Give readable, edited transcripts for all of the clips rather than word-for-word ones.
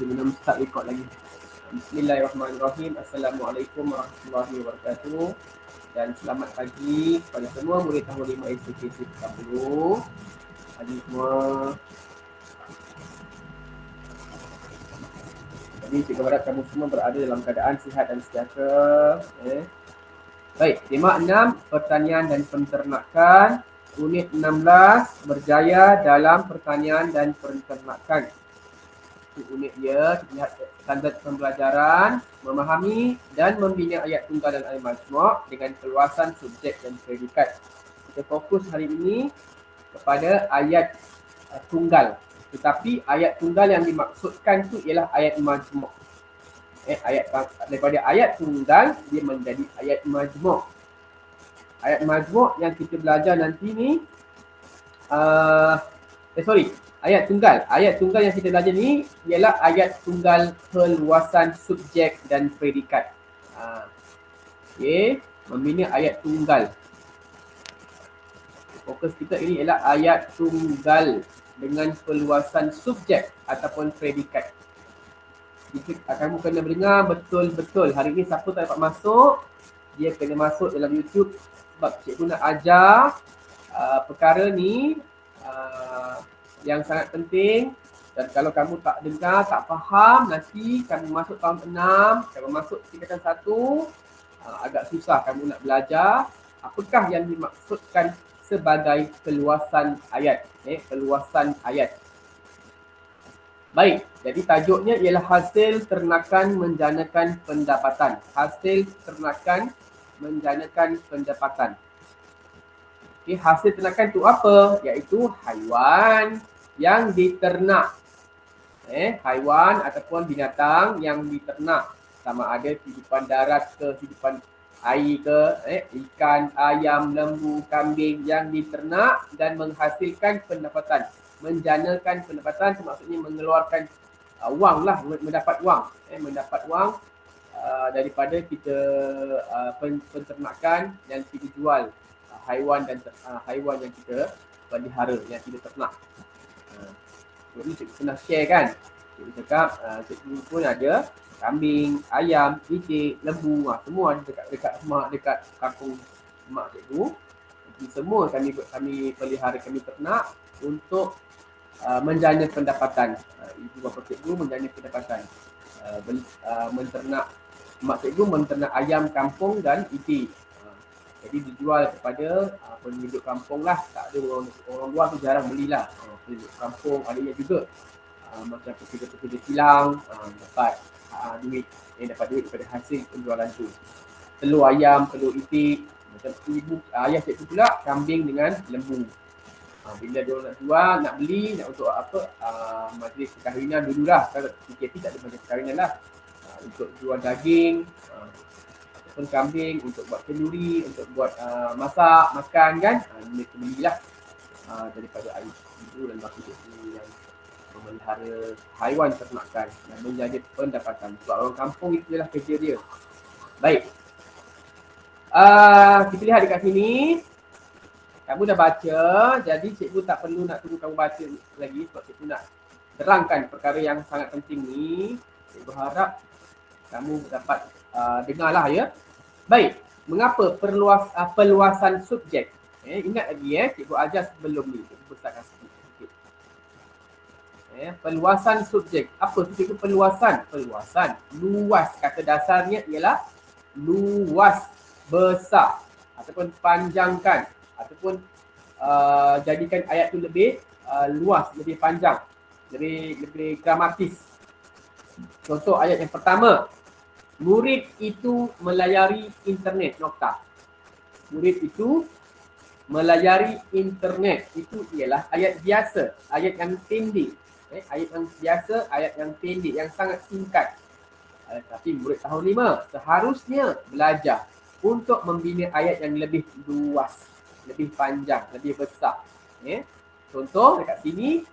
Belum start record lagi. Bismillahirrahmanirrahim. Assalamualaikum warahmatullahi wabarakatuh. Dan selamat pagi kepada semua murid tahun 5 SPK 30. Pagi semua. Jadi cikgu harap kamu semua berada dalam keadaan sihat dan sejahtera. Baik, tema 6 pertanian dan penternakan. Unit 16 berjaya dalam pertanian dan penternakan. Unit dia, kita lihat standard pembelajaran, memahami dan membina ayat tunggal dan ayat majmuk dengan keluasan subjek dan predikat. Kita fokus hari ini kepada ayat tunggal. Tetapi ayat tunggal yang dimaksudkan tu ialah ayat majmuk. Ayat daripada ayat tunggal dia menjadi ayat majmuk. Ayat majmuk yang kita belajar nanti ni ayat tunggal. Ayat tunggal yang kita belajar ni ialah ayat tunggal perluasan subjek dan predikat. Okey, membina ayat tunggal. Fokus kita ini ialah ayat tunggal dengan perluasan subjek ataupun predikat. Kamu kena dengar betul-betul. Hari ni siapa tak dapat masuk, dia kena masuk dalam YouTube sebab cikgu nak ajar perkara ni yang sangat penting. Dan kalau kamu tak dengar, tak faham, nanti kamu masuk tahun 6, kamu masuk tingkatan 1, agak susah kamu nak belajar apakah yang dimaksudkan sebagai keluasan ayat. Keluasan ayat. Baik, jadi tajuknya ialah hasil ternakan menjanakan pendapatan. Hasil ternakan menjanakan pendapatan. Okay, hasil ternakan itu apa? Iaitu haiwan yang diternak. Haiwan ataupun binatang yang diternak. Sama ada kehidupan darat ke kehidupan air ke, ikan, ayam, lembu, kambing yang diternak dan menghasilkan pendapatan. Menjanakan pendapatan itu maksudnya mengeluarkan wang lah, mendapat wang. Mendapat wang daripada kita penternakan yang kita jual haiwan dan haiwan yang kita pelihara, yang kita ternak. Ini cikgu pernah share kan. Cikgu cakap cikgu pun ada kambing, ayam, itik, lembu, semua ada dekat rumah, dekat kampung mak cikgu. Jadi semua kami pelihara, kami ternak untuk menjana pendapatan. Ibu bapa cikgu menjana pendapatan. Menternak, mak cikgu menternak ayam kampung dan itik. Jadi dijual kepada penduduk kampung lah. Tak ada orang luar tu jarang belilah. Penduduk kampung adanya juga. Macam pekerja-pekerja kilang dapat duit. Dapat duit daripada hasil penjualan tu. Telur ayam, telur itik. Macam ibu, ayah cikgu pula kambing dengan lembu. Bila dia nak jual, nak beli, nak untuk apa, majlis perkahwinan dululah. Kalau PKP tak ada majlis perkahwinan lah. Untuk jual daging, ataupun kambing, untuk buat kenduri, untuk buat masak, makan kan. Mereka belilah daripada air ibu dan bapa cikgu yang memelihara haiwan ternakan dan menjadi pendapatan. Sebab orang kampung itu adalah kerja dia. Baik. Kita lihat dekat sini. Kamu dah baca, jadi cikgu tak perlu nak tunggu kamu baca lagi sebab cikgu nak terangkan perkara yang sangat penting ni. Cikgu harap kamu dapat dengarlah ya. Baik, mengapa perluasan subjek? Ingat lagi cikgu ajar sebelum ni. Cikgu besarkan sikit. Perluasan subjek. Apa tu cikgu perluasan? Perluasan. Luas. Kata dasarnya ialah luas, besar ataupun panjangkan. Ataupun jadikan ayat tu lebih luas, lebih panjang, lebih gramatis. Contoh ayat yang pertama, murid itu melayari internet, nokta. Murid itu melayari internet, itu ialah ayat biasa, ayat yang pendek. Ayat yang biasa, ayat yang pendek, yang sangat singkat. Tapi murid tahun 5 seharusnya belajar untuk membina ayat yang lebih luas, lebih panjang, lebih besar. Contoh dekat sini,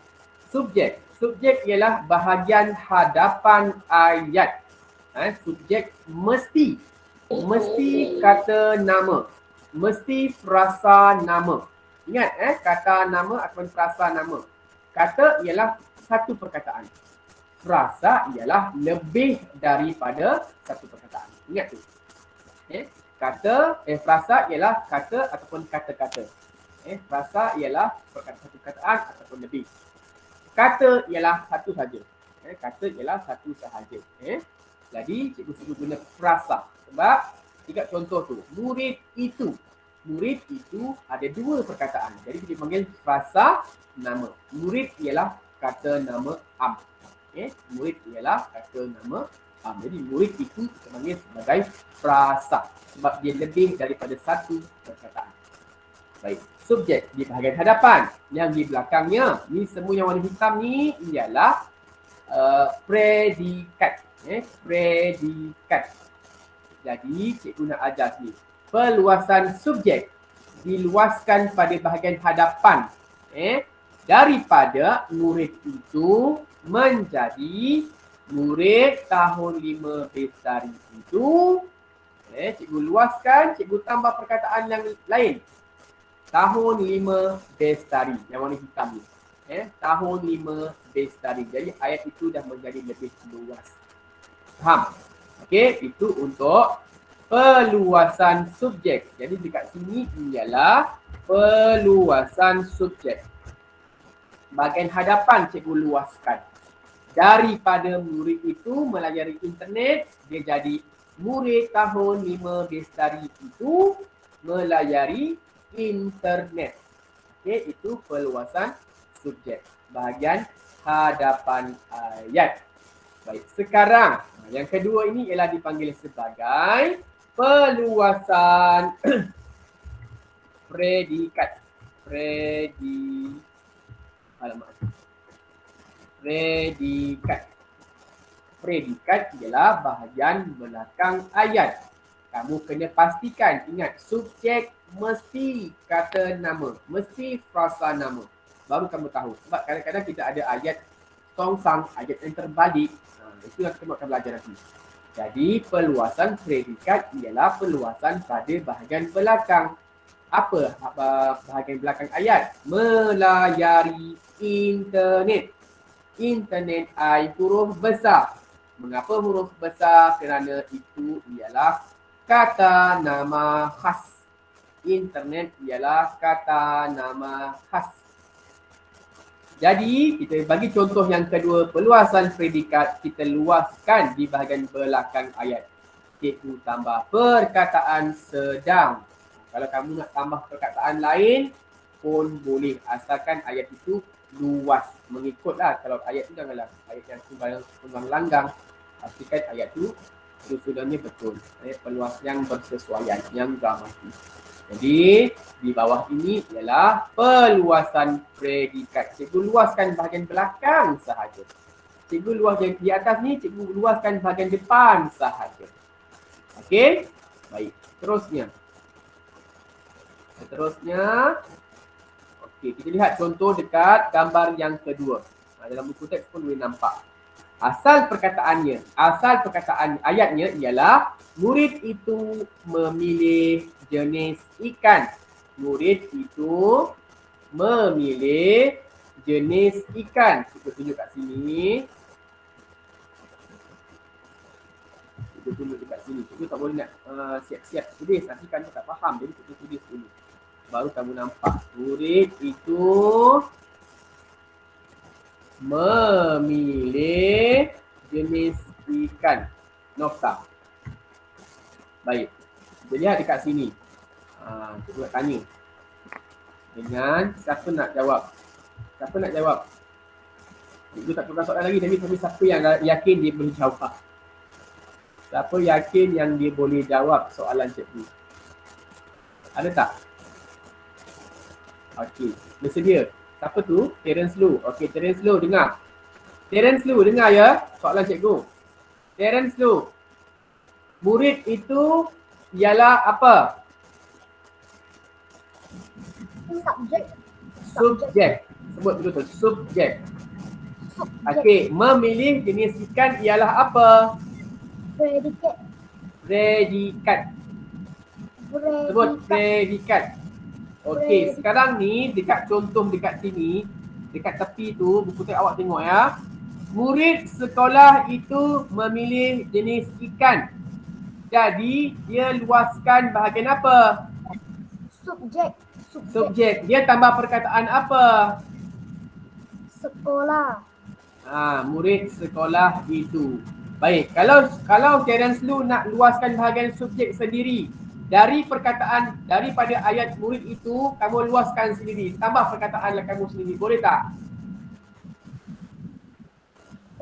subjek. Subjek ialah bahagian hadapan ayat. Subjek mesti. Mesti kata nama. Mesti frasa nama. Ingat kata nama ataupun frasa nama. Kata ialah satu perkataan. frasa ialah lebih daripada satu perkataan. Ingat tu. Frasa ialah kata ataupun kata-kata. Frasa ialah satu perkataan ataupun lebih. Kata ialah satu sahaja. Kata ialah satu sahaja. Jadi cikgu suruh guna frasa. Sebab tiga contoh tu. Murid itu. Murid itu ada dua perkataan. Jadi kita panggil frasa nama. Murid ialah kata nama am. Murid ialah kata nama am. Jadi murid itu kita panggil sebagai frasa. Sebab dia lebih daripada satu perkataan. Baik. Subjek di bahagian hadapan. Yang di belakangnya. Ni semua yang warna hitam ni ialah predikat. Predikat. Jadi cikgu nak ajar sini. Perluasan subjek diluaskan pada bahagian hadapan. Daripada murid itu menjadi murid tahun 5 Bestari itu. Cikgu luaskan, cikgu tambah perkataan yang lain. Tahun 5 Bestari. Yang warna hitam ni. Tahun 5 Bestari. Jadi ayat itu dah menjadi lebih luas. Faham? Okey, itu untuk perluasan subjek. Jadi dekat sini ialah perluasan subjek. Bahagian hadapan cikgu luaskan. Daripada murid itu melayari internet, dia jadi murid tahun 5 Bestari itu melayari internet. Okey, itu perluasan subjek. Bahagian hadapan ayat. Baik, sekarang yang kedua ini ialah dipanggil sebagai perluasan predikat. Predikat. Predikat ialah bahagian belakang ayat. Kamu kena pastikan, ingat, subjek mesti kata nama, mesti frasa nama. Baru kamu tahu. Sebab kadang-kadang kita ada ayat songsang, ayat yang terbalik. Itu yang kita akan belajar nanti. Jadi perluasan predikat ialah perluasan pada bahagian belakang. Apa bahagian belakang ayat? Melayari internet. Internet huruf besar. Mengapa huruf besar? Kerana itu ialah kata nama khas. Internet ialah kata nama khas. Jadi, kita bagi contoh yang kedua, perluasan predikat kita luaskan di bahagian belakang ayat. Cikgu tambah perkataan sedang. Kalau kamu nak tambah perkataan lain pun boleh, asalkan ayat itu luas. Mengikutlah, kalau ayat itu janganlah ayat yang tunggang langgang. Pastikan ayat itu susunannya betul. Perluas yang bersesuaian, yang dramatis. Jadi, di bawah ini ialah perluasan predikat. Cikgu luaskan bahagian belakang sahaja. Cikgu luas yang di atas ni, cikgu luaskan bahagian depan sahaja. Okey? Baik. Terusnya. Okey, kita lihat contoh dekat gambar yang kedua. Dalam buku teks pun boleh nampak. Asal perkataan ayatnya ialah murid itu memilih jenis ikan. Murid itu memilih jenis ikan. Kita tunjuk kat sini. Kita tunjuk dekat sini. Kita tak boleh nak siap-siap tulis. Nanti kamu tak faham. Jadi kita tulis dulu. Baru kamu nampak. Murid itu memilih jenis ikan. Nokta. Baik. Kita lihat dekat sini. Cikgu nak tanya. Dengan siapa nak jawab? Siapa nak jawab? Cikgu tak tukar soalan lagi. Tapi siapa yang yakin dia boleh jawab? Siapa yakin yang dia boleh jawab soalan cikgu? Ada tak? Okey. Bersedia? Siapa tu? Terence Lu. Okey, Terence Lu dengar. Terence Lu dengar ya soalan cikgu. Terence Lu. Murid itu ialah apa? Subjek. Sebut betul. Subjek. Okey, memilih jenis ikan ialah apa? Predikat. Sebut predikat. Okey, sekarang ni dekat contoh dekat sini, dekat tepi tu, buku teks awak tengok ya. Murid sekolah itu memilih jenis ikan. Jadi dia luaskan bahagian apa? Subjek. Subjek. Dia tambah perkataan apa? Sekolah. Murid sekolah itu. Baik, kalau Terence Lu nak luaskan bahagian subjek sendiri dari perkataan daripada ayat murid itu, kamu luaskan sendiri, tambah perkataan kamu sendiri, boleh tak?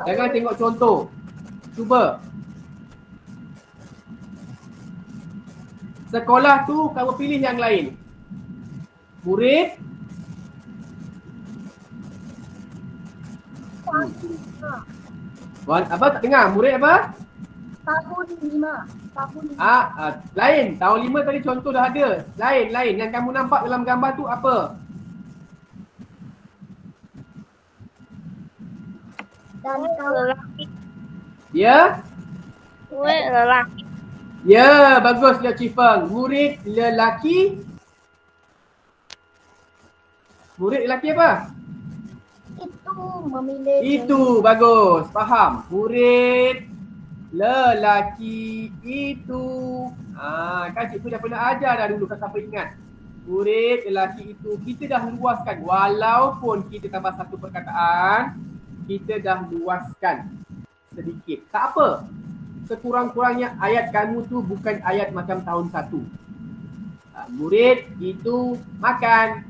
Jangan tengok contoh. Cuba. Sekolah tu kamu pilih yang lain. Murid. Apa tak dengar? Murid apa? Tahun 5. Lain. Tahun 5 tadi contoh dah ada. Lain. Yang kamu nampak dalam gambar tu apa? Dan lelaki. Ya? Murid lelaki. Ya, bagus Lia Cifeng. Murid lelaki. Murid lelaki apa? Itu memilih. Itu, bagus. Faham. Murid lelaki itu. Kan cikgu dah pernah ajar dah dulu, kan siapa ingat. Murid lelaki itu. Kita dah luaskan. Walaupun kita tambah satu perkataan, kita dah luaskan sedikit. Tak apa. Sekurang-kurangnya ayat kamu tu bukan ayat macam tahun 1. Murid itu makan.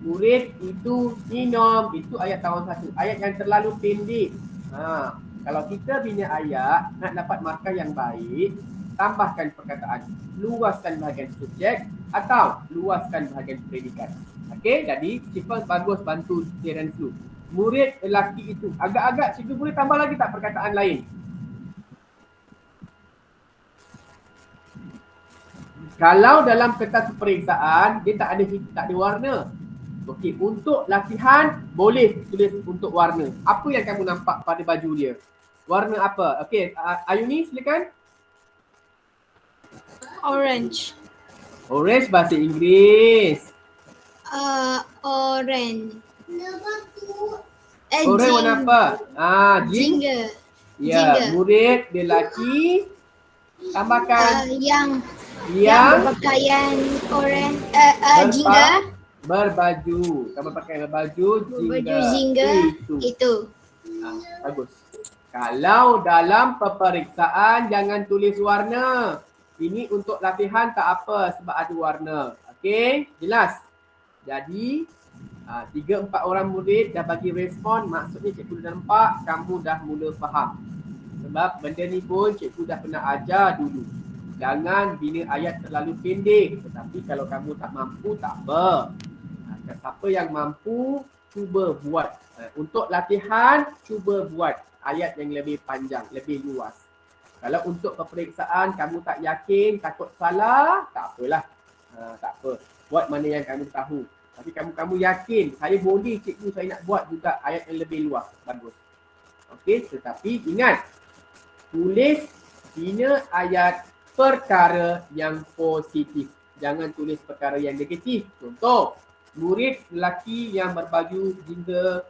Murid itu minum. Itu ayat tahun 1. Ayat yang terlalu pendek. Kalau kita bina ayat, nak dapat markah yang baik, tambahkan perkataan. Luaskan bahagian subjek atau luaskan bahagian predikat. Okey, jadi Cifeng bagus bantu Terence tu. Murid lelaki itu. Agak-agak cikgu boleh tambah lagi tak perkataan lain? Kalau dalam kertas peperiksaan, dia tak ada warna. Okey, untuk latihan boleh tulis untuk warna. Apa yang kamu nampak pada baju dia? Warna apa? Okey, Ayuni silakan. Orange. Orange bahasa Inggeris. Orange. Orange warna apa? Jingga. Ya, jingga. Murid lelaki tambahkan yang berpakaian orange jingga. Berbaju. Kamu pakai baju jingga itu. Bagus. Kalau dalam peperiksaan jangan tulis warna. Ini untuk latihan tak apa sebab ada warna. Okey, jelas. Jadi 3-4 orang murid dah bagi respon, maksudnya cikgu dah nampak kamu dah mula faham. Sebab benda ni pun cikgu dah pernah ajar dulu. Jangan bina ayat terlalu pendek. Tetapi kalau kamu tak mampu, tak apa. Siapa yang mampu, cuba buat. Untuk latihan, cuba buat ayat yang lebih panjang, lebih luas. Kalau untuk peperiksaan, kamu tak yakin, takut salah, tak apalah. Tak apa. Buat mana yang kamu tahu. Tapi kamu yakin, saya boleh cikgu, saya nak buat juga ayat yang lebih luas. Bagus. Okey, tetapi ingat, tulis bina ayat perkara yang positif. Jangan tulis perkara yang negatif. Contoh, murid lelaki yang berbaju jingga,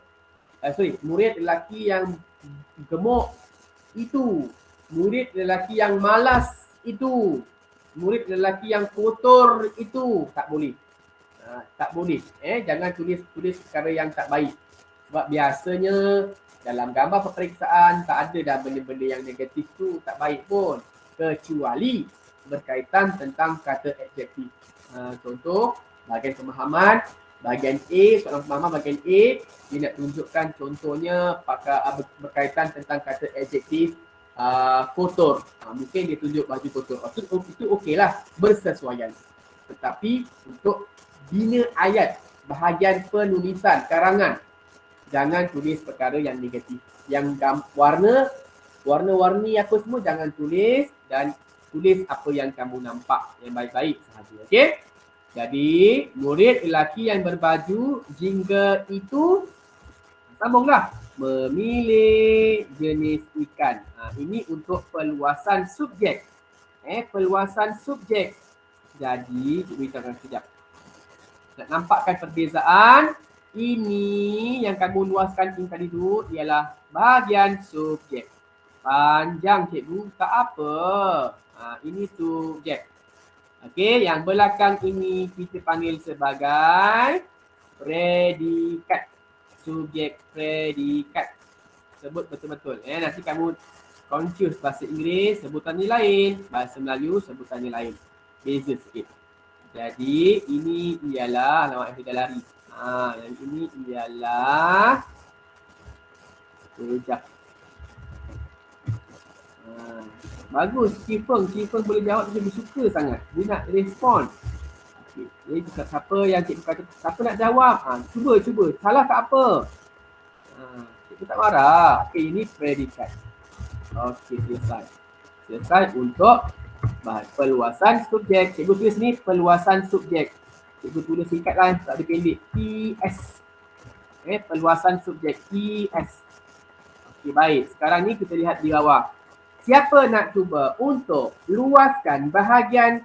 murid lelaki yang gemuk itu, murid lelaki yang malas itu, murid lelaki yang kotor itu, tak boleh. Tak boleh. Jangan tulis perkara yang tak baik. Sebab biasanya dalam gambar peperiksaan tak ada dah benda-benda yang negatif tu, tak baik pun. Kecuali berkaitan tentang kata adjektif. Contoh, bahagian pemahaman, bahagian A, soalan pemahaman bahagian A, dia nak tunjukkan contohnya berkaitan tentang kata adjektif kotor. Mungkin dia tunjuk baju kotor. Itu okeylah, bersesuaian. Tetapi untuk bina ayat, bahagian penulisan, karangan, jangan tulis perkara yang negatif. Yang warna-warni apa semua jangan tulis, dan tulis apa yang kamu nampak yang baik-baik sahaja. Okey? Jadi, murid lelaki yang berbaju jingga itu, sambunglah, memilih jenis ikan. Ini untuk perluasan subjek. Perluasan subjek. Jadi, kita akan sekejap. Nak nampakkan perbezaan, ini yang kamu luaskan ini tadi tu ialah bahagian subjek. Panjang cikgu, tak apa. Ini subjek. Okey, yang belakang ini kita panggil sebagai predikat. Subjek predikat. Sebut betul-betul. Nanti kamu confuse bahasa Inggeris, sebutannya lain. Bahasa Melayu, sebutannya lain. Beza sikit. Jadi, ini ialah, lawak yang dah lari. Yang ini ialah sekejap. Bagus, Cifeng boleh jawab, dia suka sangat. Dia nak respon. Okay. Jadi siapa yang cikgu kata, siapa nak jawab? Cuba. Salah tak apa. Cikgu tak marah. Okey, ini predikat. Okey, selesai untuk perluasan subjek. Cikgu tulis ni perluasan subjek. Cikgu tulis singkatlah, tak ada pendek. PS. Perluasan subjek. PS. Okey, baik. Sekarang ni kita lihat di bawah. Siapa nak cuba untuk luaskan bahagian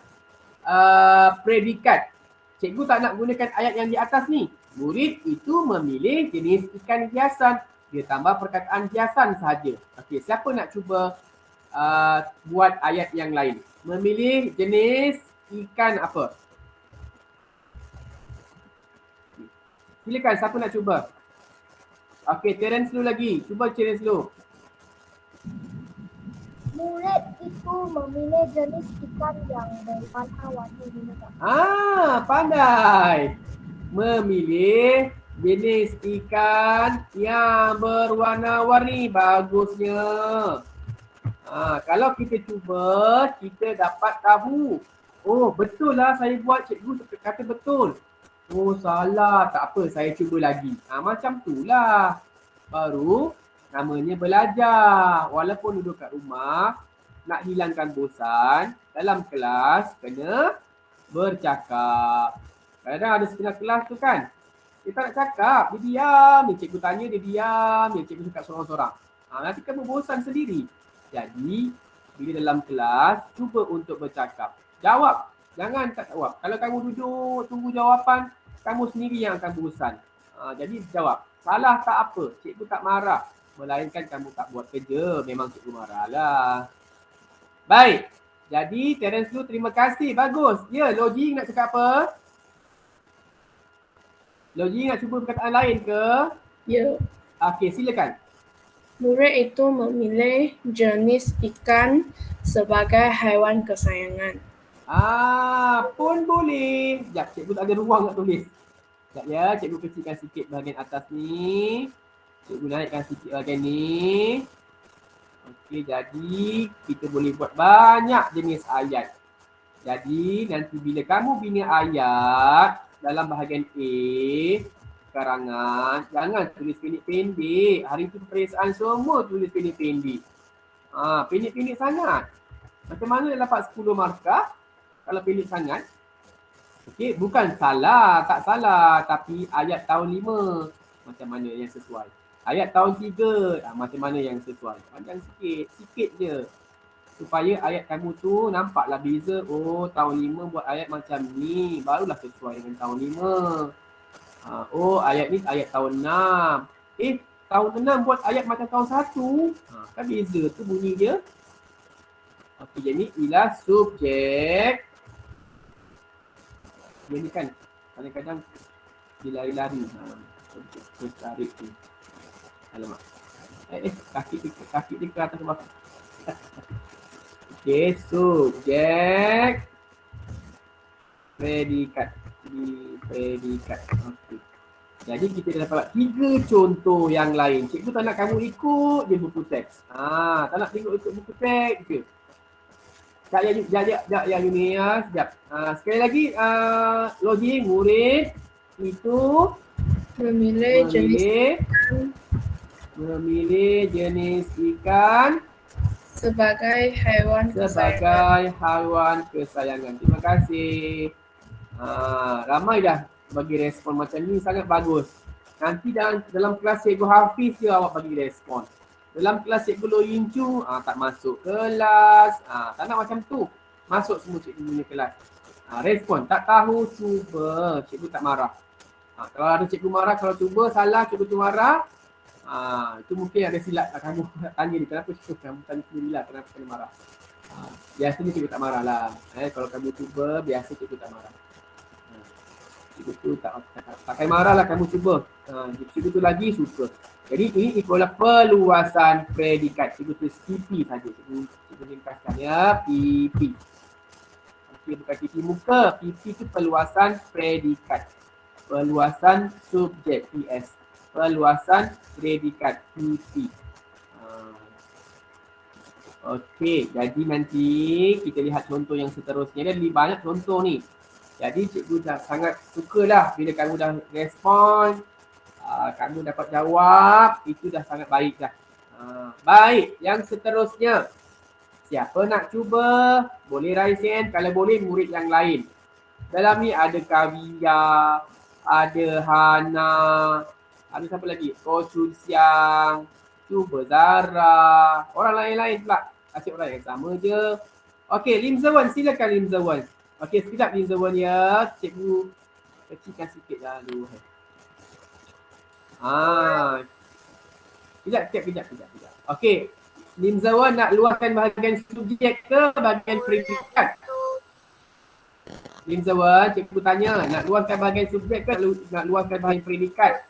predikat? Cikgu tak nak gunakan ayat yang di atas ni. Murid itu memilih jenis ikan hiasan. Dia tambah perkataan hiasan sahaja. Okey, siapa nak cuba buat ayat yang lain? Memilih jenis ikan apa? Silakan, siapa nak cuba? Okey, Terence dulu lagi. Cuba Terence dulu. Murid itu memilih jenis ikan yang berwarna-warni binatang. Pandai. Memilih jenis ikan yang berwarna-warni. Bagusnya. Kalau kita cuba, kita dapat tahu. Oh, betul lah saya buat, cikgu kata betul. Oh, salah. Tak apa, saya cuba lagi. Macam tu lah. Baru namanya belajar. Walaupun duduk kat rumah, nak hilangkan bosan, dalam kelas kena bercakap. Kadang-kadang ada setengah kelas tu kan, dia tak nak cakap, dia diam. Cikgu tanya, dia diam. Cikgu cakap sorang-sorang. Nanti kamu bosan sendiri. Jadi, bila dalam kelas, cuba untuk bercakap. Jawab. Jangan tak jawab. Kalau kamu duduk tunggu jawapan, kamu sendiri yang akan bosan. Jadi jawab. Salah tak apa. Cikgu tak marah. Melainkan kamu tak buat kerja. Memang cikgu marah lah. Baik. Jadi Terence dulu, terima kasih. Bagus. Ya, Logi nak cakap apa? Logi nak cuba perkataan lain ke? Ya. Okey, silakan. Murid itu memilih jenis ikan sebagai haiwan kesayangan. Pun boleh. Sekejap, cikgu tak ada ruang nak tulis. Sekejap ya, cikgu kecilkan sikit bahagian atas ni. Cikgu naikkan sikit bahagian ni. Okey, jadi kita boleh buat banyak jenis ayat. Jadi nanti bila kamu bina ayat dalam bahagian A, karangan, jangan tulis pendek-pendek. Hari tu peperiksaan semua tulis pendek-pendek. Pendek-pendek sangat. Macam mana nak dapat 10 markah kalau pendek sangat? Okey, bukan salah, tak salah. Tapi ayat tahun 5, macam mana yang sesuai. Ayat tahun 3, macam mana yang sesuai. Panjang sikit je. Supaya ayat kamu tu nampaklah beza. Oh, tahun 5 buat ayat macam ni. Barulah sesuai dengan tahun 5. Oh, ayat ni ayat tahun 6. Tahun 6 buat ayat macam tahun 1. Kan beza tu bunyi dia. Okey, jadi ialah subjek. Dia ni kan kadang-kadang dia lari-lari. Subjek tertarik tu. Alamak. Kaki dia ke atas ke bawah. Okey, subjek. Predikat. Predikat. Okey. Jadi kita dah dapat 3 contoh yang lain. Cikgu tak nak kamu ikut je buku teks. Tak nak tengok ikut buku teks je. Sekejap yang ini ya. Sekejap. Sekali lagi, Logi, murid itu memilih jenis ikan sebagai haiwan kesayangan. Terima kasih. Ramai dah bagi respon macam ni, sangat bagus. Nanti dalam kelas cikgu Hafiz je awak bagi respon. Dalam kelas cikgu Loyin Chu, tak masuk kelas. Tak nak macam tu. Masuk semua cikgu punya kelas. Respon, tak tahu, cuba. Cikgu tak marah. Kalau ada cikgu marah, kalau cuba salah, cikgu tu marah. Itu mungkin ada silap lah kamu nak tanya dia kenapa kamu tanya sendirilah kenapa kena marah. Biasanya cikgu tak marah lah. Kalau kamu cuba biasa cikgu tak marah. Cikgu tu tak marah lah kamu cuba. Cikgu tu lagi suka. Jadi ini ikulah perluasan predikat. Cikgu tulis PP saja. Cikgu ringkaskan ya, PP. Okey, bukan PP muka. PP tu perluasan predikat. Perluasan subjek PS. Perluasan predikat PP. Okey, jadi nanti kita lihat contoh yang seterusnya. Dia lebih banyak contoh ni. Jadi cikgu dah sangat sukalah bila kamu dah respon, kamu dapat jawab, itu dah sangat baik dah. Baik, yang seterusnya. Siapa nak cuba? Boleh raise hand, kalau boleh murid yang lain. Dalam ni ada Kavia, ada Hana, ada siapa lagi? Ko Chun Siang, cuba Zara, orang lain-lain pula. Asyik orang yang sama je. Okey, Lim Zawan, silakan Lim Zawan. Okey, sekejap Lim Zawan ya. Cikgu kecilkan sikit lah dulu. Kejap. Okey, Lim Zawan nak luahkan bahagian subjek ke bahagian predikat? Lim Zawan, cikgu tanya, nak luahkan bahagian subjek ke nak luahkan bahagian predikat?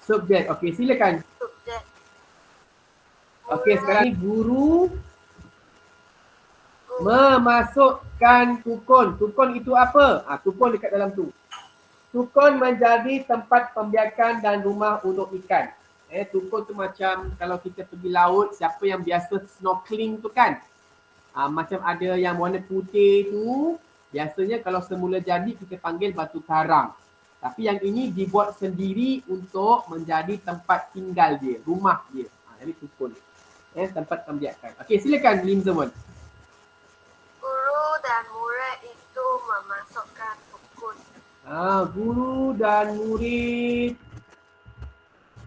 Subjek. Okey, silakan. Subjek. Okey, sekarang ni guru memasukkan tukun. Tukun itu apa? Tukun dekat dalam tu. Tukun menjadi tempat pembiakan dan rumah untuk ikan. Tukun tu macam kalau kita pergi laut, siapa yang biasa snorkeling tu kan? Macam ada yang warna putih tu, biasanya kalau semula jadi kita panggil batu karang. Tapi yang ini dibuat sendiri untuk menjadi tempat tinggal dia, rumah dia. Jadi tukun. Tempat pembiakan. Okey, silakan Lim Zaman. Guru dan murid itu memasukkan tukun. Guru dan murid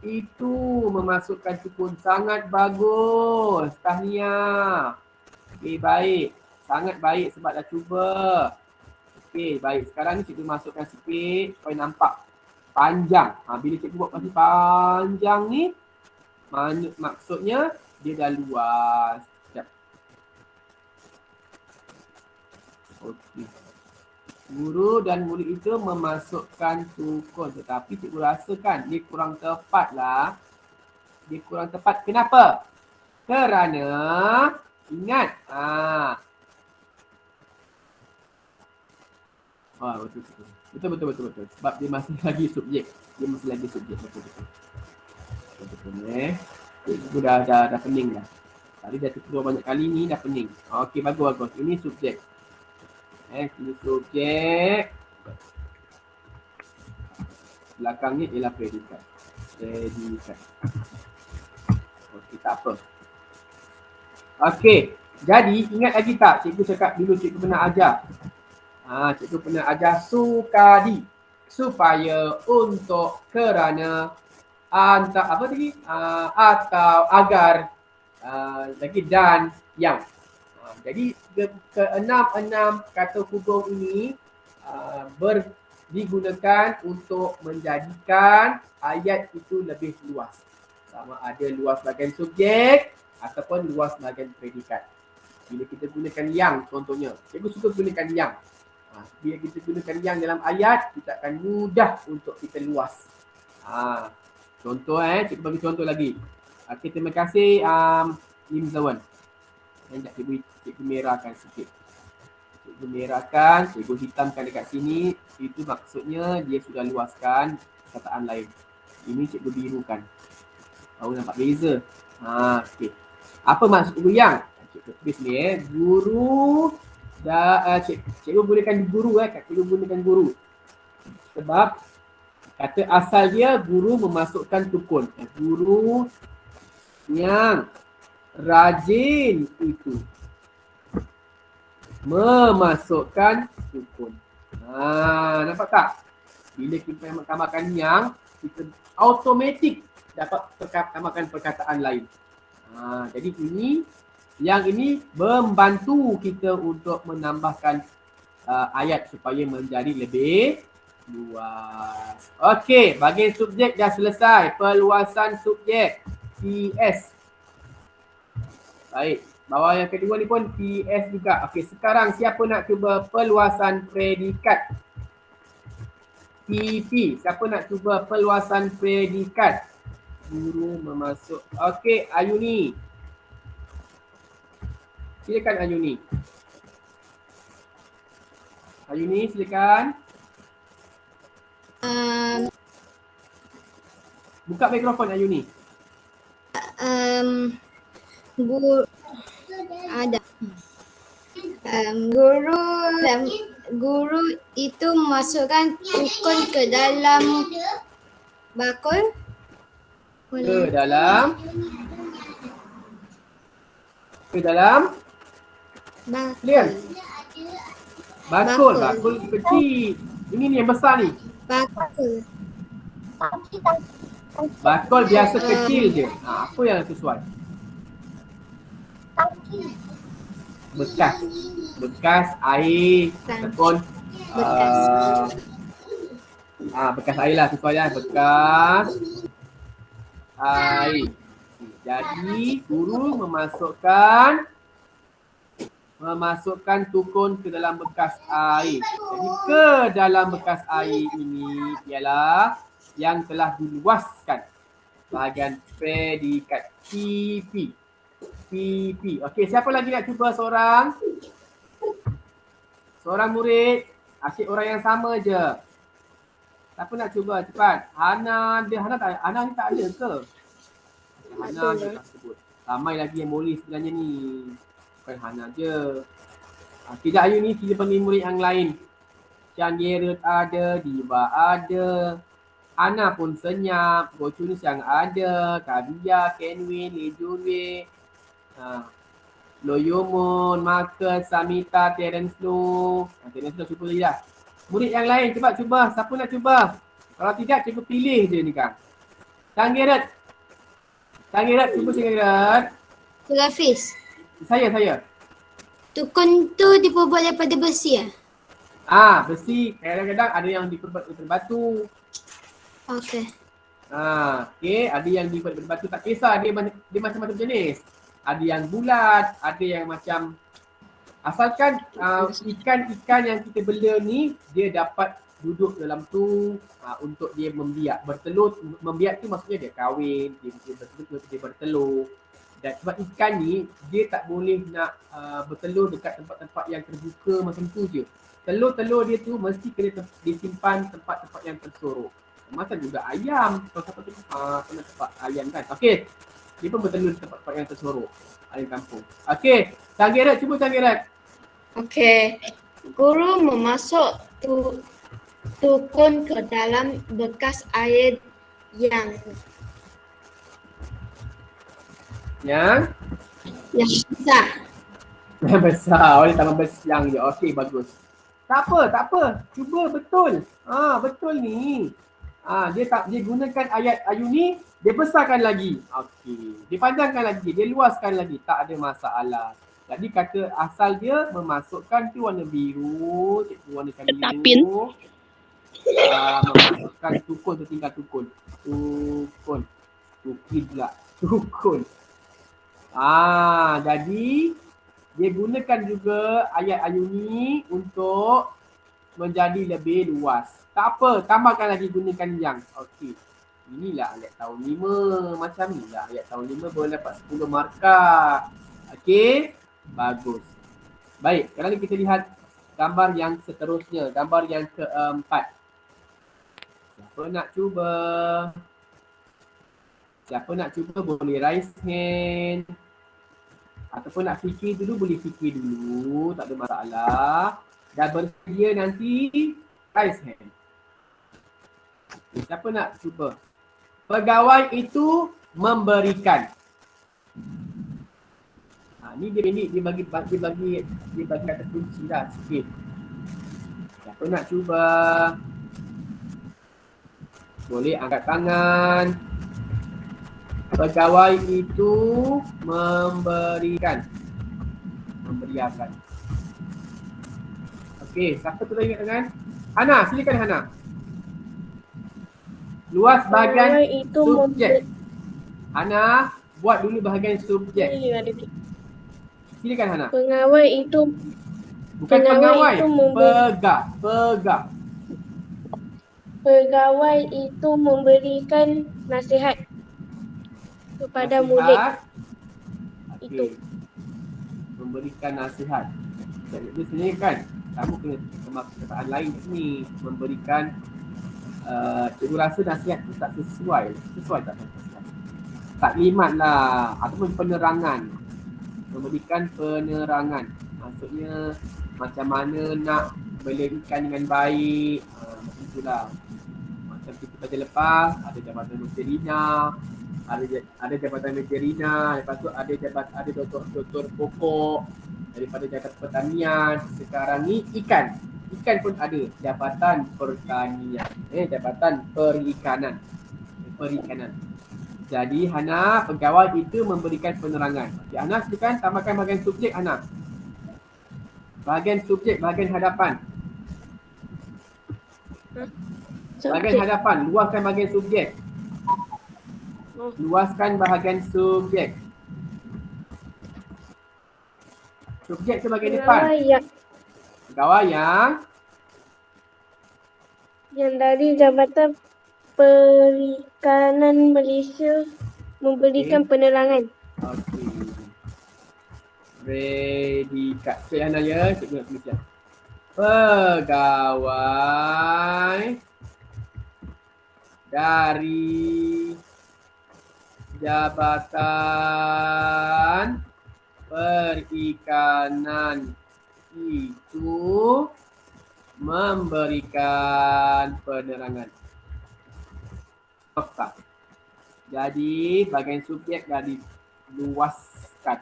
itu memasukkan tukun. Sangat bagus. Tahniah. Okey, baik. Sangat baik sebab dah cuba. Okey, baik. Sekarang ni cikgu masukkan sikit supaya nampak panjang. Bila cikgu buat pasal panjang ni, maksudnya dia dah luas. Sekejap. Okey. Guru dan murid itu memasukkan tukun. Tetapi cikgu rasakan dia kurang tepat lah. Dia kurang tepat. Kenapa? Kerana ingat. Betul. Sebab dia masih lagi subjek. Betul. Cikgu dah pening dah. Tadi dah keluar banyak kali ni dah pening. Okey, bagus. Ini subjek. Ini subjek. Belakangnya ialah predikat. Okey, tak apa. Okey, jadi ingat lagi tak cikgu cakap dulu cikgu pernah ajar. Cikgu pernah ajar sukadi. Supaya, untuk, kerana, apa tadi? Atau, agar, lagi dan, yang. Jadi keenam kata hubung ini digunakan untuk menjadikan ayat itu lebih luas. Sama ada luas bahagian subjek ataupun luas bahagian predikat. Bila kita gunakan yang contohnya, cikgu suka gunakan yang. Bila kita gunakan yang dalam ayat, kita akan mudah untuk kita luas. Contoh cikgu bagi contoh lagi. Okay, terima kasih Lim Zawan. Cikgu merahkan sikit. Cikgu merahkan, cikgu hitamkan dekat sini. Itu maksudnya dia sudah luaskan perkataan lain. Ini cikgu birukan. Baru nampak beza. Okay. Apa maksud cikgu yang? Cikgu tulis ni guru cikgu gunakan guru cikgu gunakan guru. Sebab kata asal dia guru memasukkan tukun. Guru yang rajin itu memasukkan tukun. Nampak tak? Bila kita tambahkan yang, kita automatik dapat tambahkan perkataan lain. Jadi yang ini membantu kita untuk menambahkan ayat supaya menjadi lebih luas. Okey, bahagian subjek dah selesai. Perluasan subjek PS. Baik, bawah yang kedua ni pun PS juga. Okey, sekarang siapa nak cuba perluasan predikat? PP. Siapa nak cuba perluasan predikat? Guru memasuk. Okey, Ayuni. Silakan Ayuni. Ayuni, silakan. Buka mikrofon Ayuni. Guru ada. Guru itu masukkan tukun ke dalam bakul. Ke dalam clear. Bakul. Bakul kecil. Ini ni yang besar ni. Bakul. Bakul biasa kecil je. Apa yang sesuai? Tangki. Bekas air ataupun Bekas. bekas air lah sesuai lah. Bekas air. Jadi guru memasukkan tukun ke dalam bekas air. Jadi ke dalam bekas air ini ialah yang telah diluaskan. Bahagian predikat PP. Okey, siapa lagi nak cuba seorang? Seorang murid. Asyik orang yang sama je. Siapa nak cuba? Cepat. Hana ni tak ada ke? Hana je tak sebut. Ramai lagi yang boleh sebenarnya ni. Bukan Hana je. Tidak Ayu ni kita panggil murid yang lain. Chan Yerut ada, Diva ada. Hana pun senyap. Gochun Siang ada. Kabia, Kenwin, Lee Junwei. Loyomon, Marcus, Samita, Terence Lo. Terence Lo cuba lagi dah. Murid yang lain cepat cuba. Siapa nak cuba? Kalau tidak cuba pilih je ni kan. Chan Yerut cuba Chan Yerut. Hafiz. Saya. Tukun tu dibuat daripada besi ah? Besi. Kadang-kadang ada yang dibuat daripada batu. Okey. Okey, ada yang dibuat daripada batu. Tak kisah dia macam-macam jenis. Ada yang bulat, ada yang macam asalkan ikan-ikan yang kita bela ni dia dapat duduk dalam tu untuk dia membiak, bertelur. Membiak tu maksudnya dia kahwin, dia bertelur. Dan sebab ikan ni dia tak boleh nak bertelur dekat tempat-tempat yang terbuka macam tu je. Telur-telur dia tu mesti kena disimpan tempat-tempat yang tersorok. Macam juga ayam. Kalau siapa tu pernah tempat ayam kan. Okey. Dia pun bertelur di tempat-tempat yang tersorok. Ayam kampung. Okey. Chan Yerut, cuba Chan Yerut. Okey. Guru memasuk tukun ke dalam bekas air yang besar. Yang besar. Oleh tambah besiang je. Okey, bagus. Tak apa. Cuba betul. Betul ni. Dia gunakan ayat Ayuni, dia besarkan lagi. Okey. Dia panjangkan lagi, dia luaskan lagi. Tak ada masalah. Jadi kata asal dia memasukkan tu warna biru, cikgu warnakan biru. Memasukkan tukun tu tinggal tukun. Tukun pula. Tukun. Jadi dia gunakan juga ayat Ayuni untuk menjadi lebih luas. Tak apa, tambahkan lagi gunakan yang. Okey. Inilah ayat tahun 5. Macam inilah ayat tahun 5 boleh dapat 10 markah. Okey. Bagus. Baik, sekarang kita lihat gambar yang seterusnya. Gambar yang keempat. Siapa nak cuba boleh raise hand. Ataupun nak fikir dulu boleh fikir dulu. Tak ada masalah. Dah bersedia nanti raise hand. Siapa nak cuba? Pegawai itu memberikan. Ni dia pendek, dia bagi kata kunci dah sikit. Siapa nak cuba? Boleh angkat tangan. Pegawai itu memberikan. Memberiakan. Okey, siapa tu lagi angkat tangan? Hana, silakan Hana. Luas bahagian Pengawal itu subjek. Hana, buat dulu bahagian subjek. Silakan Hana. Pengawal itu Bukan Pengawal pegawai. itu memberi- Pegawai. Pegawai itu memberikan nasihat kepada murid itu. Okey. Memberikan nasihat. Jadi sebenarnya kan kamu kena kemas perkataan lain kat sini. Memberikan cikgu rasa nasihat tu tak sesuai. Sesuai tak nasihat? Taklimat lah ataupun penerangan. Memberikan penerangan. Maksudnya macam mana nak bela ikan dengan baik. Macam itulah. Macam kita baca lepas ada jabatan veterina, ada jabatan veterina, lepas tu ada doktor pokok daripada jabatan pertanian. Sekarang ni ikan pun ada jabatan pertanian, jabatan perikanan. Jadi Hana, pegawai itu memberikan penerangan. Okay, Hana silakan tambahkan bahagian subjek Hana. Bahagian subjek, bahagian hadapan. Bahagian hadapan, luaskan bahagian subjek. Luaskan bahagian subjek. Subjek tu bahagian depan. Pegawai yang dari Jabatan Perikanan Malaysia memberikan penerangan. Okey. Predikat. Cik Hana ya, cikgu nak tuliskan. Pegawai dari Jabatan Perikanan itu memberikan penerangan. Jadi bahagian subjek dah diluaskan.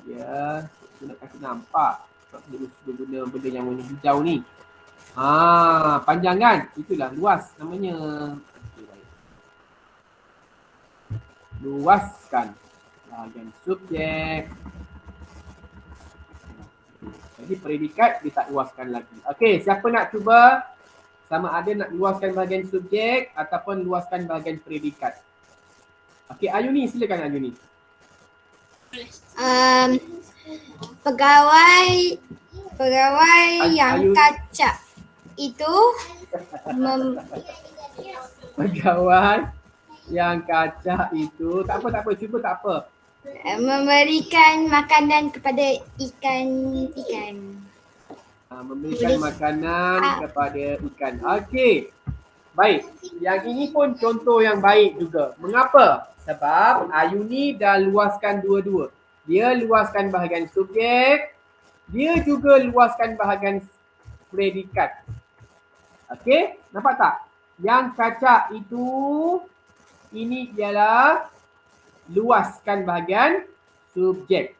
Ya, kita nak kasi nampak. Sebab dia guna benda yang warna hijau ni. Panjang kan? Itulah luas namanya. Okay, baik. Luaskan bahagian subjek. Jadi predikat dia tak luaskan lagi. Okey, siapa nak cuba sama ada nak luaskan bahagian subjek ataupun luaskan bahagian predikat? Okey, Ayuni silakan Ayuni. Pegawai yang Ayu. kacak itu Pegawai yang kacak itu tak apa cuba tak apa. memberikan makanan kepada ikan. Memberikan makanan kepada ikan. Okey. Baik. Yang ini pun contoh yang baik juga. Mengapa? Sebab Ayuni dah luaskan dua-dua. Dia luaskan bahagian subjek. Dia juga luaskan bahagian predikat. Okey. Nampak tak? Yang kacak itu ini ialah luaskan bahagian subjek.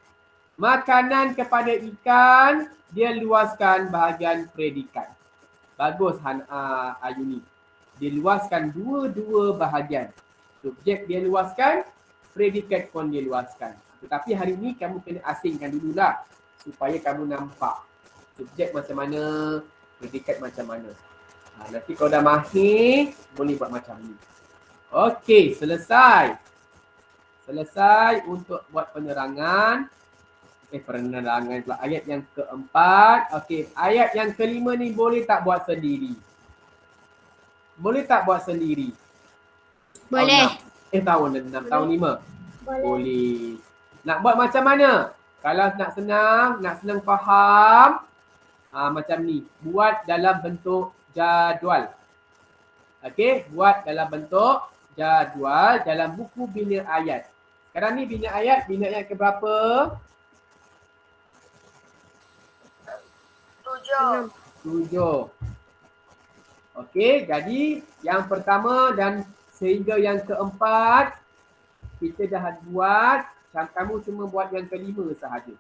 Makanan kepada ikan, dia luaskan bahagian predikat. Bagus Ayuni. Dia luaskan dua-dua bahagian. Subjek dia luaskan, predikat pun dia luaskan. Tetapi hari ini kamu kena asingkan dululah supaya kamu nampak subjek macam mana, predikat macam mana. Nanti kalau dah mahir, boleh buat macam ni. Okey, selesai. Selesai untuk buat penerangan. Penerangan pula. Ayat yang keempat. Okey, ayat yang kelima ni boleh tak buat sendiri? Boleh tak buat sendiri? Boleh. Tahun 6, tahun 5? Boleh. Nak buat macam mana? Kalau nak senang faham, macam ni. Buat dalam bentuk jadual. Okey, buat dalam bentuk jadual dalam buku bina ayat. Sekarang ni bina ayat ke berapa? 7. Okey, jadi yang pertama dan sehingga yang keempat kita dah buat. Kamu cuma buat yang kelima sahaja.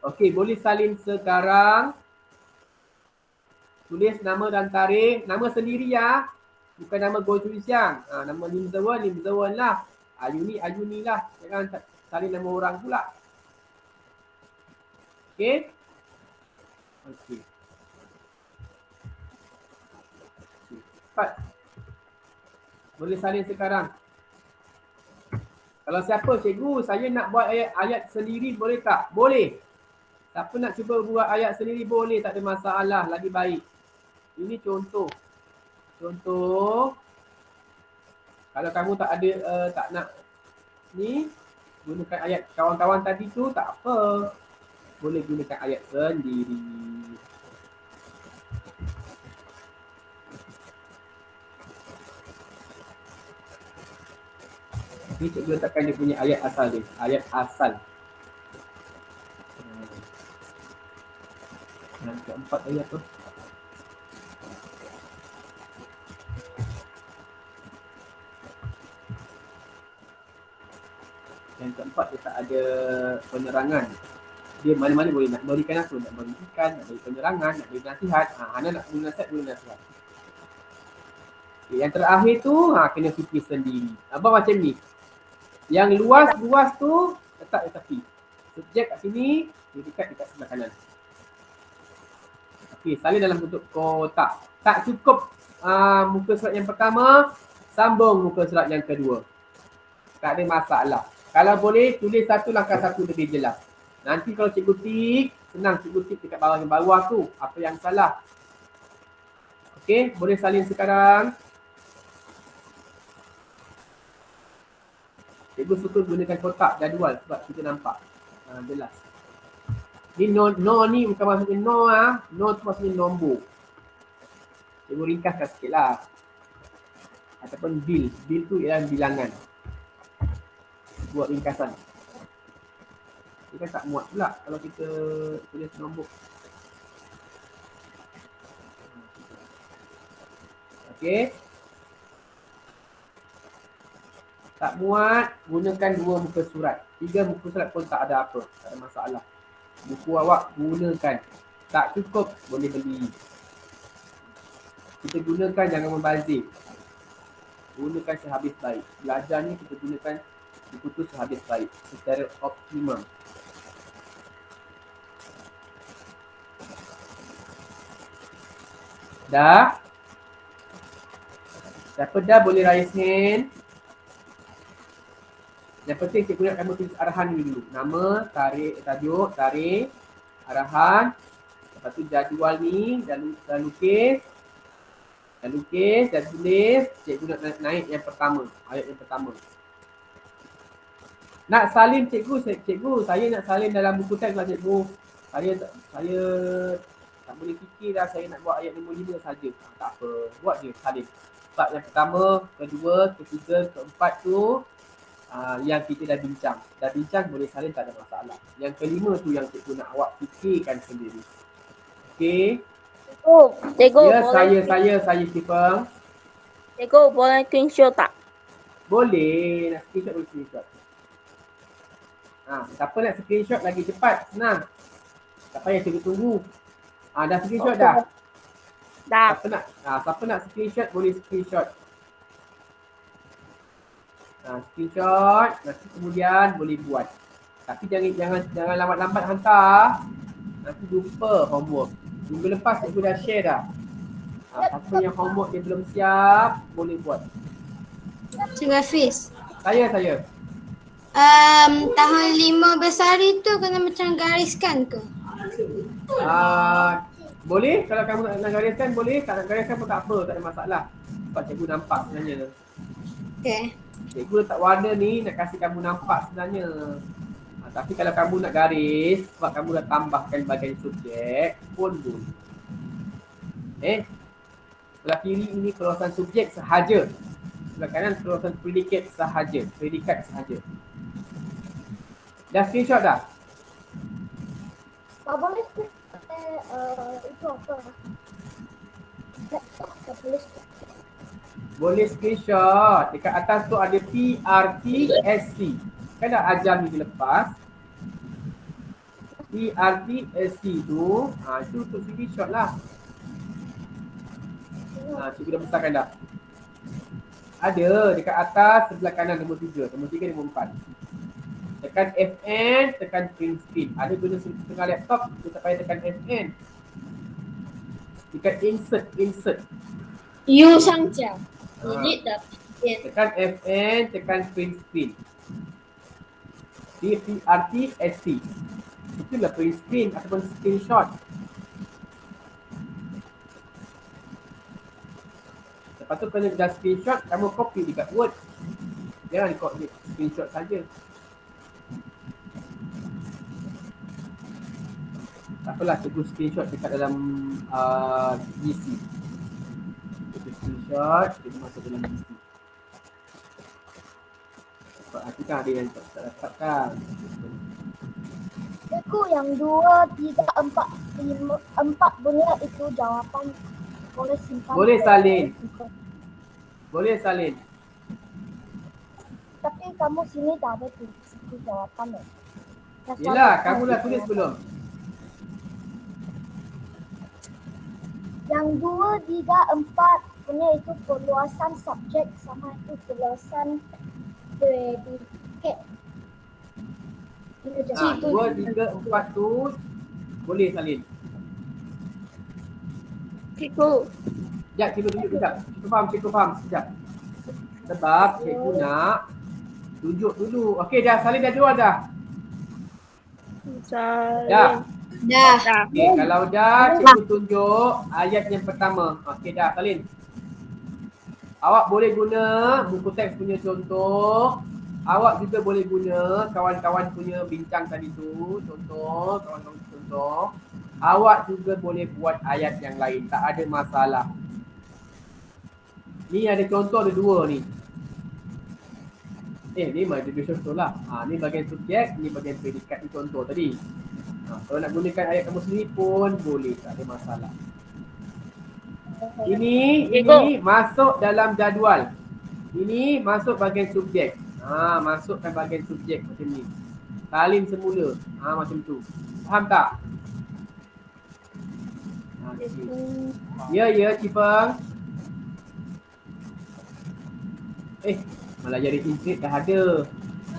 Okey, boleh salin sekarang. Tulis nama dan tarikh. Nama sendiri ya. Bukan nama Go Chui Siang. Nama Lim Zawan lah. Ayuni lah. Jangan salin nama orang pula. Okey. Okey. Cepat. Boleh salin sekarang. Kalau siapa, cikgu, saya nak buat ayat sendiri, boleh tak? Boleh. Siapa nak cuba buat ayat sendiri, boleh. Tak ada masalah, lagi baik. Ini contoh. Contoh. Kalau kamu tak ada, tak nak ni, gunakan ayat kawan-kawan tadi tu, tak apa. Boleh gunakan ayat sendiri. Ni cikgu letakkan dia punya ayat asal dia. Ayat asal. Yang keempat ayat tu. Yang keempat dia tak ada penerangan. Dia mana-mana boleh nak berikan apa, nak beri ikan, nak beri penerangan, nak beri nasihat. Hana nak beri nasihat, beri nasihat. Okay, yang terakhir tu kena fikir sendiri. Abang macam ni. Yang luas-luas tu letak di tepi. Subjek kat sini, dia dekat sebelah kanan. Okey, salin dalam bentuk kotak. Tak cukup muka surat yang pertama, sambung muka surat yang kedua. Tak ada masalah. Kalau boleh, tulis satu langkah satu lebih jelas. Nanti kalau cikgu tik, senang cikgu tik dekat bawah tu. Apa yang salah. Okey, boleh salin sekarang. Cikgu suka gunakan kotak jadual sebab kita nampak. Jelas. Ni no ni bukan maksudnya no . No tu maksudnya nombor. Cikgu ringkaskan sikit lah. Ataupun bil. Bil tu ialah bilangan. Buat ringkasan. Dia kan tak muat pula kalau kita tulis nombor. Okey. Tak muat, gunakan 2 muka surat. 3 muka surat pun tak ada apa. Tak ada masalah. Buku awak gunakan. Tak cukup, boleh beli. Kita gunakan, jangan membazir. Gunakan sehabis baik. Belajar ni kita gunakan buku tu sehabis baik. Secara optimum. Dah? Siapa dah boleh raise hand? Yang penting cikgu nak kamu tulis arahan ni dulu. Nama, tajuk, tarikh, arahan. Lepas tu jadual ni, dah lukis. Dah tulis. Cikgu nak naik yang pertama. Ayat yang pertama. Nak salin cikgu, saya nak salin dalam buku teks lah cikgu. Saya tak boleh fikir dah, saya nak buat ayat nombor 5 saja. Tak apa, buat je salin. Sebab yang pertama, kedua, ketiga, keempat tu yang kita dah bincang. Dah bincang boleh salin, tak ada masalah. Yang kelima tu yang cikgu nak awak fikirkan sendiri. Okey. Cikgu, Ya, boleh saya Stephen. Cikgu, boleh screenshot tak? Boleh, nak screenshot boleh screenshot. Siapa nak screenshot lagi cepat, senang. Tak payah cikgu tunggu. Dah screenshot dah. Dah. Siapa nak screenshot boleh screenshot. Screenshot, nanti kemudian boleh buat. Tapi jangan lambat-lambat hantar. Nanti lupa homework. Minggu lepas cikgu dah share dah. Siapa yang homework dia belum siap, boleh buat. Cikgu Hafiz. Saya. Tahun 5 besar itu kena macam gariskan ke? Boleh, kalau kamu nak gariskan boleh, tak nak gariskan pun tak apa, tak ada masalah. Sebab cikgu nampak sebenarnya. Okay. Cikgu letak warna ni nak kasih kamu nampak sebenarnya. Tapi kalau kamu nak garis, sebab kamu dah tambahkan bahagian subjek pun boleh. Sebelah kiri ini perluasan subjek sahaja. Sebelah kanan perluasan predikat sahaja. Dah screenshot dah? Tak boleh itu apa? Tak boleh. Boleh screenshot. Dekat atas tu ada PRTSC. Kan dah ajar minggu lepas. PRTSC tu, itu untuk screenshot lah. Cikgu dah besarkan dah. Ada dekat atas sebelah kanan nombor 3. Nombor 3, nombor 4. Tekan FN, tekan print screen. Ada guna setengah laptop, kita tak payah tekan FN. Tekan insert. 右上角 delete 的笔电。 Tekan FN, tekan print screen. DPRT-SC. Itulah print screen ataupun screenshot. Lepas tu kalau dah screenshot, kamu copy dekat Word. Jangan copy screenshot saja. Tak apalah, cikgu screenshot dekat dalam GC. Cikgu screenshot, cikgu masuk dalam GC. Sebab nanti kan ada yang tak dapat kan. Cikgu yang 2, 3, 4, 5, 4 punya itu jawapan boleh simpan. Boleh salin. Boleh salin. Tapi kamu sini tak ada tulis itu jawapan ya. Yelah, kamu dah tulis belum? Yang 2, 3, 4 punya itu perluasan subjek sama itu perluasan predikat. Ini jawapan. 2, 3, 4 tu boleh salin. Cikgu, Sekejap, cikgu tunjuk sekejap. Cikgu faham sekejap. Sebab cikgu nak tunjuk dulu. Okey, dah salin dah dua dah. Dah. Dah. Okey, kalau dah cikgu tunjuk ayat yang pertama. Okey, dah salin. Awak boleh guna buku teks punya contoh. Awak juga boleh guna kawan-kawan punya bincang tadi tu. Contoh, kawan-kawan contoh. Awak juga boleh buat ayat yang lain. Tak ada masalah. Ni ada contoh, ada dua ni. Ni ada dua contoh lah. Ni bahagian subjek, ni bahagian predikat, ni contoh tadi. Kalau nak gunakan ayat kamu sendiri pun boleh, tak ada masalah. Ini masuk dalam jadual. Ini masuk bahagian subjek. Masukkan bahagian subjek macam ni. Salin semula. Macam tu. Faham tak? Ya, Cipang. Malah jadi intrik dah ada.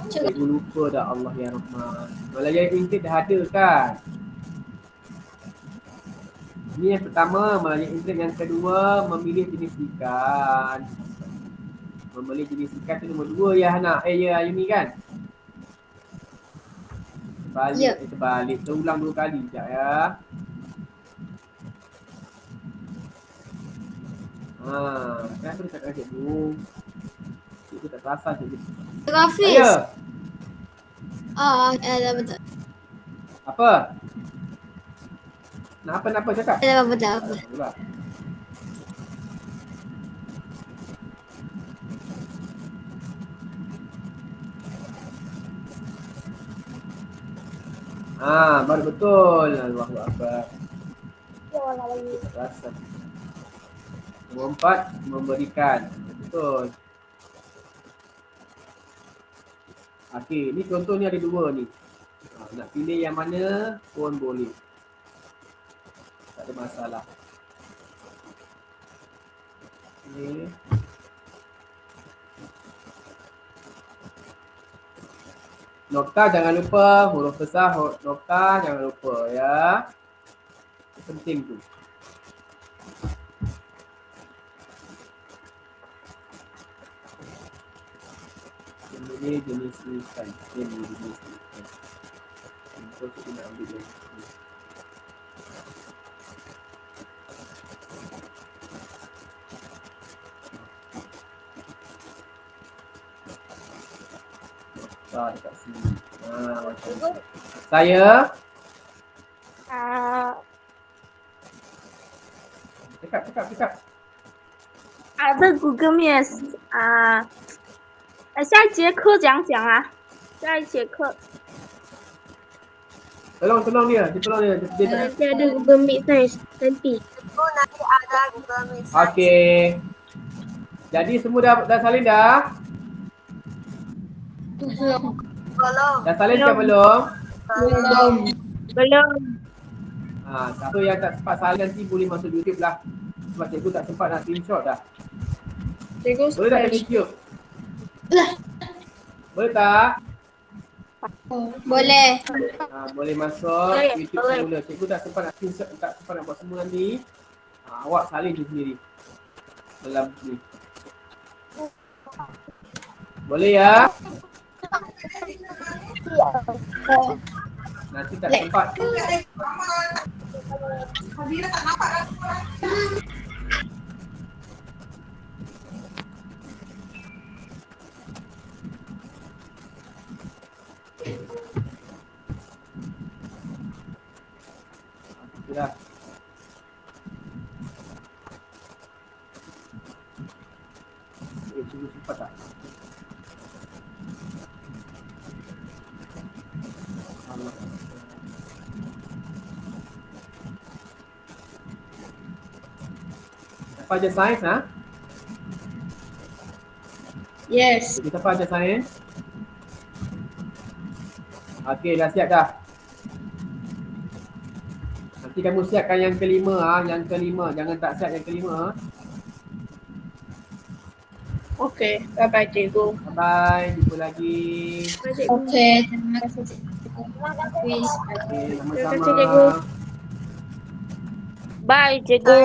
Cikgu lupa dah, Allah ya Rahman. Malah jadi intrik dah ada kan. Ini yang pertama, malah jadi intrik. Yang kedua, memilih jenis ikan. Memilih jenis ikan tu nombor 2 ya Hana. Ya Ayumi kan. Terbalik. Terulang 2 kali sekejap ya. Kenapa dia cakap cikgu? Cikgu tak perasan cikgu. Hafiz. Ya. Dah betul. Apa? Nak apa cakap? Dah betul. Itulah. Baru betul. Allahu Akbar. Ya Allah lagi. Tak perasan. Nombor 4, memberikan. Betul. Okey, ni contoh ni ada 2 ni. Nak pilih yang mana pun boleh. Tak ada masalah. Okey. Nokta jangan lupa, huruf besar nokta jangan lupa ya. Penting tu. Ini jenis ikan. Ini jenis ikan. Untuk kita nak ambil yang ini. Dekat sini. Macam ni. Saya cakap. 这Google Meet 下一节课讲啊，下一节课。 Tolong dia. Dia Nanti ada Google Meet nanti. Nanti ada Google Meet. Okey. Jadi semua dah salin dah? Belum. Dah salin ke belum? Belum. Siapa yang tak sempat salin nanti boleh masuk YouTube lah. Sebab cikgu tak sempat nak screenshot dah. Cikgu Boleh tak ke YouTube? Boleh tak? Boleh. Boleh masuk Boleh, YouTube boleh. semula. Cikgu tak sempat nak screenshot, tak sempat nak buat semua nanti. Awak salin je sendiri. dalam ni. Boleh ya? Nanti tak sempat. Sudah. Cuba sempat tak? Allah. Siapa aja sains ha? Yes. Jadi siapa aja sains? Okey, dah siap dah. Nanti kamu siapkan yang kelima ah, yang kelima. Jangan tak siap yang kelima. Ha? Okay. Bye bye cikgu. Bye bye, jumpa lagi. Okey, terima kasih cikgu. Please. Okey, Terima kasih, sama-sama. cikgu. Bye, cikgu.